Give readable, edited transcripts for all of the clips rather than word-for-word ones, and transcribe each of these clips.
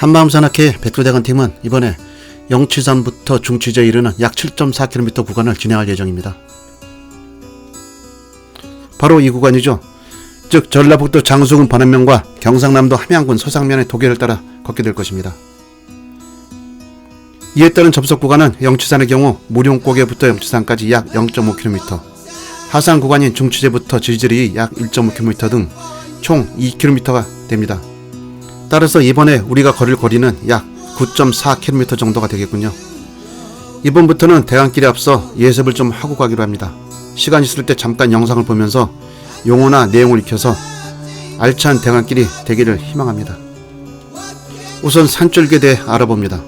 한마음 산악회 백두대간 팀은 이번에 영취산부터 중취제에 이르는 약 7.4km 구간을 진행할 예정입니다. 바로 이 구간이죠. 즉 전라북도 장수군 번안면과 경상남도 함양군 서상면의 도계를 따라 걷게 될 것입니다. 이에 따른 접속 구간은 영취산의 경우 무룡고개부터 영취산까지 약 0.5km, 하산 구간인 중취제부터 지지리 약 1.5km 등 총 2km가 됩니다. 따라서 이번에 우리가 걸을 거리는 약 9.4km 정도가 되겠군요. 이번부터는 대강길에 앞서 예습을 좀 하고 가기로 합니다. 시간 있을 때 잠깐 영상을 보면서 용어나 내용을 익혀서 알찬 대강길이 되기를 희망합니다. 우선 산줄기에 대해 알아봅니다.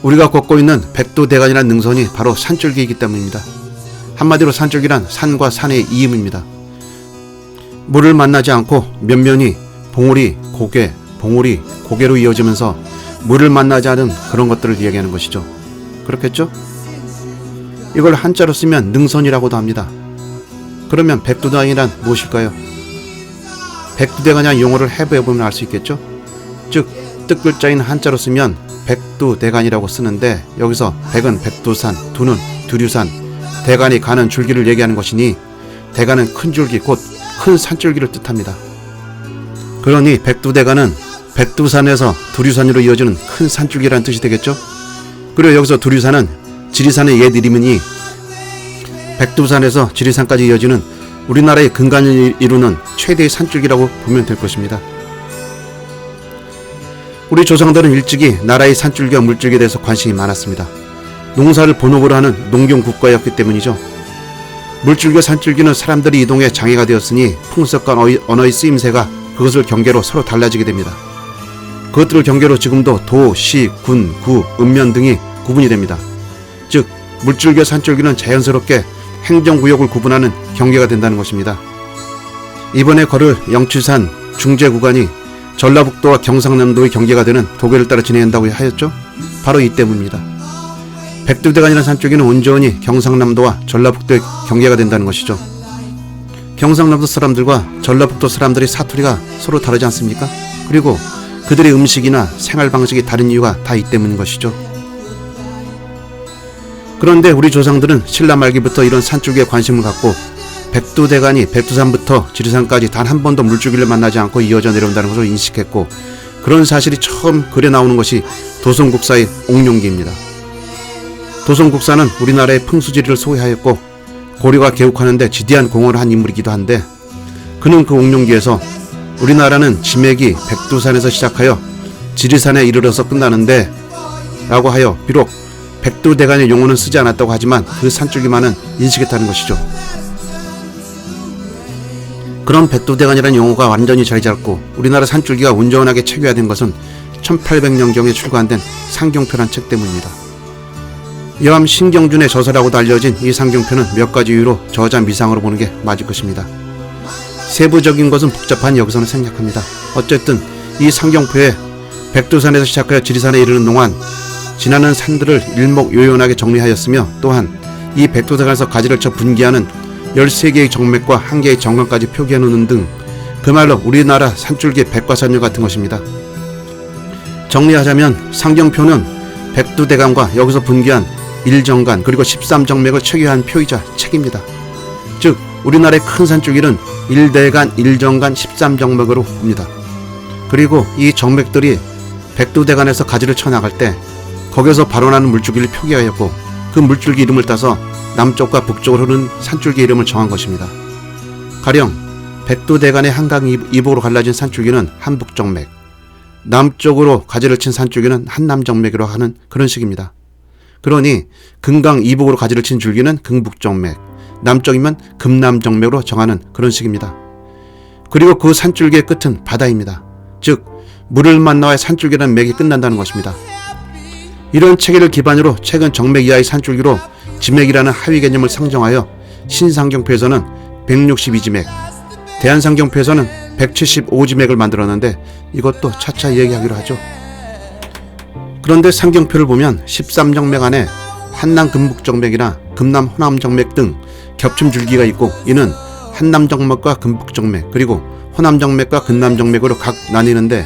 우리가 걷고 있는 백두대간이라는 능선이 바로 산줄기이기 때문입니다. 한마디로 산줄기란 산과 산의 이음입니다. 물을 만나지 않고 면면이 봉우리, 고개, 봉우리, 고개로 이어지면서 물을 만나지 않은 그런 것들을 이야기하는 것이죠. 그렇겠죠? 이걸 한자로 쓰면 능선이라고도 합니다. 그러면 백두대간이란 무엇일까요? 백두대간이라는 용어를 해부해보면 알 수 있겠죠? 즉 뜻글자인 한자로 쓰면 백두대간이라고 쓰는데 여기서 백은 백두산, 두는 두류산, 대간이 가는 줄기를 얘기하는 것이니 대간은 큰 줄기 곧 큰 산줄기를 뜻합니다. 그러니 백두대간은 백두산에서 두류산으로 이어지는 큰 산줄기라는 뜻이 되겠죠? 그리고 여기서 두류산은 지리산의 옛 이름이니 백두산에서 지리산까지 이어지는 우리나라의 근간을 이루는 최대의 산줄기라고 보면 될 것입니다. 우리 조상들은 일찍이 나라의 산줄기와 물줄기에 대해서 관심이 많았습니다. 농사를 본업으로 하는 농경국가였기 때문이죠. 물줄기와 산줄기는 사람들이 이동에 장애가 되었으니 풍속과 언어의 쓰임새가 그것을 경계로 서로 달라지게 됩니다. 그것들을 경계로 지금도 도, 시, 군, 구, 읍면 등이 구분이 됩니다. 즉 물줄기와 산줄기는 자연스럽게 행정구역을 구분하는 경계가 된다는 것입니다. 이번에 걸을 영취산 중제 구간이 전라북도와 경상남도의 경계가 되는 도계를 따라 진행한다고 하였죠? 바로 이 때문입니다. 백두대간이라는 산줄기는 온전히 경상남도와 전라북도의 경계가 된다는 것이죠. 경상남도 사람들과 전라북도 사람들의 사투리가 서로 다르지 않습니까? 그리고 그들의 음식이나 생활 방식이 다른 이유가 다 이 때문인 것이죠. 그런데 우리 조상들은 신라 말기부터 이런 산줄기에 관심을 갖고 백두대간이 백두산부터 지리산까지 단 한 번도 물줄기를 만나지 않고 이어져 내려온다는 것을 인식했고 그런 사실이 처음 글에 나오는 것이 도성국사의 옥룡기입니다. 도성국사는 우리나라의 풍수지리를 소개하였고 고려가 개국하는데 지대한 공헌을 한 인물이기도 한데 그는 그 옥룡기에서 우리나라는 지맥이 백두산에서 시작하여 지리산에 이르러서 끝나는데 라고 하여 비록 백두대간의 용어는 쓰지 않았다고 하지만 그 산줄기만은 인식했다는 것이죠. 그런 백두대간이라는 용어가 완전히 자리 잡고 우리나라 산줄기가 온전하게 체계화된 것은 1800년경에 출간된 상경표란 책 때문입니다. 여암 신경준의 저서라고도 알려진 이 상경표는 몇 가지 이유로 저자 미상으로 보는 게 맞을 것입니다. 세부적인 것은 복잡하니 여기서는 생략합니다. 어쨌든 이 상경표에 백두산에서 시작하여 지리산에 이르는 동안 지나는 산들을 일목요연하게 정리하였으며 또한 이 백두대간에서 가지를 쳐 분기하는 13개의 정맥과 1개의 정관까지 표기해놓는 등 그말로 우리나라 산줄기 백과사전 같은 것입니다. 정리하자면 상경표는 백두대간과 여기서 분기한 1정간 그리고 13정맥을 체계한 표이자 책입니다. 즉 우리나라의 큰 산줄기는 1대간, 1정간, 13정맥으로 봅니다. 그리고 이 정맥들이 백두대간에서 가지를 쳐나갈 때 거기서 발원하는 물줄기를 표기하였고 그 물줄기 이름을 따서 남쪽과 북쪽으로 흐르는 산줄기 이름을 정한 것입니다. 가령 백두대간의 한강 이북으로 갈라진 산줄기는 한북정맥, 남쪽으로 가지를 친 산줄기는 한남정맥이라고 하는 그런 식입니다. 그러니 금강 이북으로 가지를 친 줄기는 금북정맥, 남쪽이면 금남정맥으로 정하는 그런 식입니다. 그리고 그 산줄기의 끝은 바다입니다. 즉 물을 만나야 산줄기라는 맥이 끝난다는 것입니다. 이런 체계를 기반으로 최근 정맥 이하의 산줄기로 지맥이라는 하위 개념을 상정하여 신상경표에서는 162지맥, 대한상경표에서는 175지맥을 만들었는데 이것도 차차 얘기하기로 하죠. 그런데 상경표를 보면 13정맥 안에 한남 금북정맥이나 금남 호남정맥 등 겹침 줄기가 있고 이는 한남정맥과 금북정맥 그리고 호남정맥과 금남정맥으로 각 나뉘는데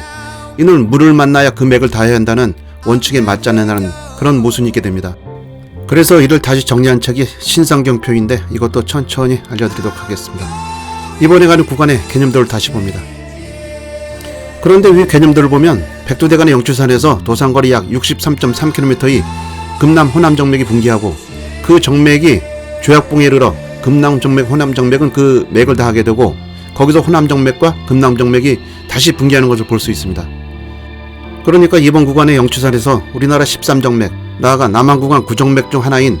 이는 물을 만나야 그 맥을 닿아야 한다는 원칙에 맞지 않는다는 그런 모순이 있게 됩니다. 그래서 이를 다시 정리한 책이 신상경표인데 이것도 천천히 알려드리도록 하겠습니다. 이번에 가는 구간의 개념들을 다시 봅니다. 그런데 이 개념들을 보면 백두대간의 영추산에서 도산거리 약 63.3km의 금남 호남 정맥이 붕괴하고 그 정맥이 조약봉에 이르러 금남 정맥 호남 정맥은 그 맥을 닿게 되고 거기서 호남 정맥과 금남 정맥이 다시 붕괴하는 것을 볼 수 있습니다. 그러니까 이번 구간의 영추산에서 우리나라 13정맥 나아가 남한 구간 9정맥 중 하나인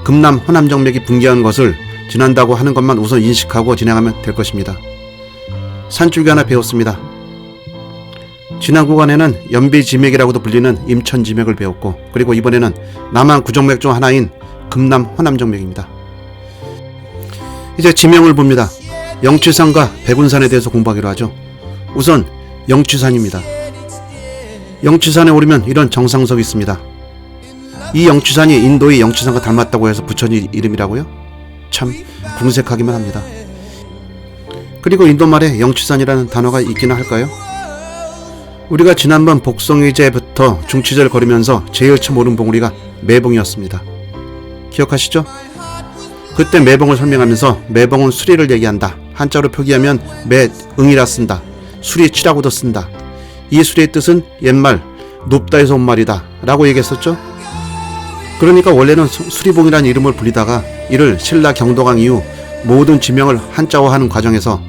금남 호남 정맥이 붕괴한 것을 지난다고 하는 것만 우선 인식하고 진행하면 될 것입니다. 산줄기 하나 배웠습니다. 지난 구간에는 연비지맥이라고도 불리는 임천지맥을 배웠고 그리고 이번에는 남한 9정맥 중 하나인 금남 호남정맥입니다. 이제 지명을 봅니다. 영추산과 백운산에 대해서 공부하기로 하죠. 우선 영추산입니다. 영추산에 오르면 이런 정상석이 있습니다. 이 영추산이 인도의 영추산과 닮았다고 해서 붙여진 이름이라고요? 참 궁색하기만 합니다. 그리고 인도말에 영추산이라는 단어가 있기는 할까요? 우리가 지난번 복성의제부터 중치절 거리면서 제일 처음 오른 봉우리가 매봉이었습니다. 기억하시죠? 그때 매봉을 설명하면서 매봉은 수리를 얘기한다. 한자로 표기하면 매응이라 쓴다. 수리치라고도 쓴다. 이 수리의 뜻은 옛말 높다에서 온 말이다 라고 얘기했었죠. 그러니까 원래는 수리봉이라는 이름을 불리다가 이를 신라 경도강 이후 모든 지명을 한자화하는 과정에서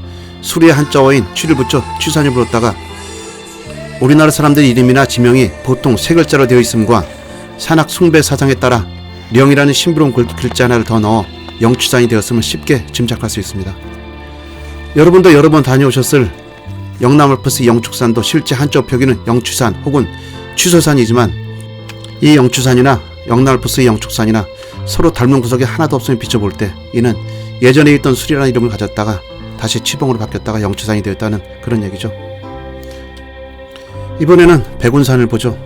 수리의 한자어인 취를 붙여 취산을 불렀다가 우리나라 사람들의 이름이나 지명이 보통 세 글자로 되어 있음과 산악 숭배 사상에 따라 령이라는 신비로운 글자 하나를 더 넣어 영추산이 되었음을 쉽게 짐작할 수 있습니다. 여러분도 여러 번 다녀오셨을 영남알프스 영축산도 실제 한자 표기는 영추산 혹은 취소산이지만 이 영추산이나 영남알프스의 영축산이나 서로 닮은 구석이 하나도 없으면 비춰볼 때 이는 예전에 있던 수리라는 이름을 가졌다가 다시 치봉으로 바뀌었다가 영추산이 되었다는 그런 얘기죠. 이번에는 백운산을 보죠.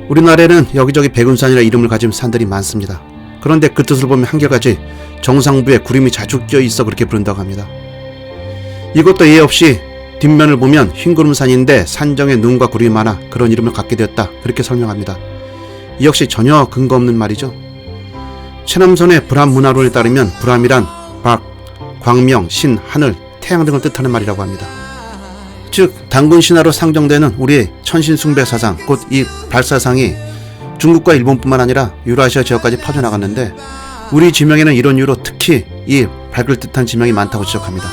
우리나라에는 여기저기 백운산이라 이름을 가진 산들이 많습니다. 그런데 그 뜻을 보면 한결같이 정상부에 구름이 자주 껴 있어 그렇게 부른다고 합니다. 이것도 예의 없이 뒷면을 보면 흰구름산인데 산정에 눈과 구름이 많아 그런 이름을 갖게 되었다 그렇게 설명합니다. 이 역시 전혀 근거 없는 말이죠. 최남선의 불암문화론에 따르면 불암이란 박, 광명, 신, 하늘, 태양 등을 뜻하는 말이라고 합니다. 즉 단군 신화로 상정되는 우리의 천신숭배 사상 곧 이 발사상이 중국과 일본뿐만 아니라 유라시아 지역까지 퍼져나갔는데 우리 지명에는 이런 이유로 특히 이 밝을 듯한 지명이 많다고 지적합니다.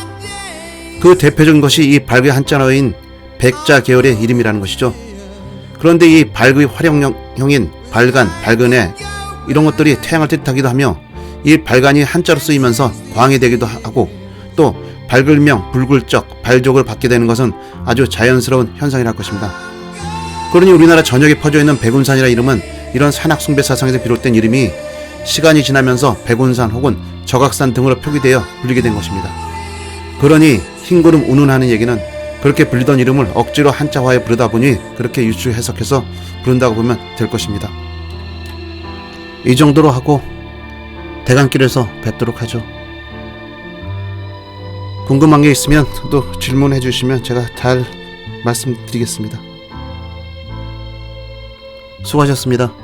그 대표적인 것이 이 밝의 한자어인 백자 계열의 이름이라는 것이죠. 그런데 이 밝의 활용형인 발간, 발근해 이런 것들이 태양을 뜻하기도 하며 이 발간이 한자로 쓰이면서 광이 되기도 하고 또 발글명, 불굴적, 발족을 받게 되는 것은 아주 자연스러운 현상이랄 것입니다. 그러니 우리나라 전역에 퍼져있는 백운산이라는 이름은 이런 산악숭배 사상에서 비롯된 이름이 시간이 지나면서 백운산 혹은 적악산 등으로 표기되어 불리게 된 것입니다. 그러니 흰구름 운운하는 얘기는 그렇게 불리던 이름을 억지로 한자화해 부르다 보니 그렇게 유추 해석해서 부른다고 보면 될 것입니다. 이 정도로 하고 대강길에서 뵙도록 하죠. 궁금한 게 있으면 또 질문해 주시면 제가 잘 말씀드리겠습니다. 수고하셨습니다.